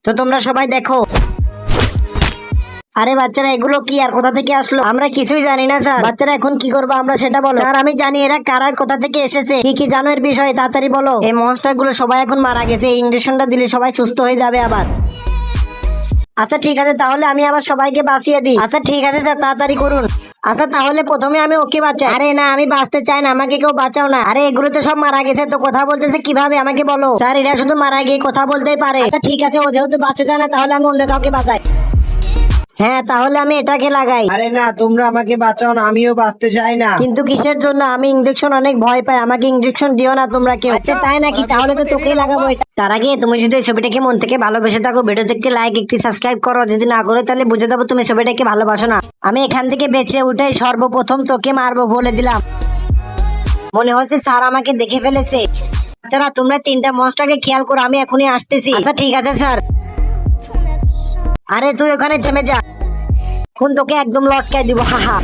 তো তোমরা সবাই দেখো। আরে বাচ্চারা এগুলো কি আর কোথা থেকে আসলো? আমরা কিছুই জানি না স্যার। বাচ্চারা এখন কি করবো আমরা সেটা বলো। স্যার আমি জানি এরা কারার কোথা থেকে এসেছে। কি কি জানো এর বিষয়ে তাড়াতাড়ি বলো। এই মনস্টার গুলো সবাই এখন মারা গেছে, এই ইঞ্জেকশনটা দিলে সবাই সুস্থ হয়ে যাবে আবার। আচ্ছা ঠিক আছে, তাহলে আমি আবার সবাইকে বাঁচিয়ে দিই। আচ্ছা ঠিক আছে স্যার, তাড়াতাড়ি করুন। আচ্ছা তাহলে প্রথমে আমি ওকে বাঁচাই। আরে না, আমি বাঁচতে চাই না, আমাকে কেউ বাঁচাও না। আরে এগুলো তো সব মারা গেছে, তো কথা বলতেছে কিভাবে আমাকে বলো। স্যার এরা শুধু মারা গিয়ে কথা বলতেই পারে। আচ্ছা ঠিক আছে, ও যেহেতু বাঁচে যায় না তাহলে আমি অন্য কাউকে বাঁচাই। হ্যাঁ তাহলে আমি এটাকে লাগাই। আরে না, তোমরা আমাকে বাঁচাও না, আমিও বাঁচতে চাই না। কিন্তু কিসের জন্য? আমি ইনজেকশন অনেক ভয় পাই, আমাকে ইনজেকশন দিও না তোমরা কেউ। আচ্ছা তাই নাকি? তাহলে তো তোকেই লাগাবো এটা। তার আগে তুমি যদি এই ছবিটাকে মন থেকে ভালোবেসে থাকো, ভিডিওতে একটি লাইক একটি সাবস্ক্রাইব করো। যদি না করো তাহলে বুঝে দেবো তুমি ছবিটাকে ভালোবাসো না। আমি এখান থেকে বেঁচে উঠে সর্বপ্রথম তোকে মারবো বলে দিলাম। মনে হচ্ছে স্যার আমাকে দেখে ফেলেছে। বাচ্চারা তোমরা তিনটা মনস্টারকে খেয়াল করো, আমি এখনই আসতেছি। আচ্ছা ঠিক আছে স্যার। আরে তুই ওখানে থেমে যা, এখন তোকে একদম লটকাই দিব। হা হা।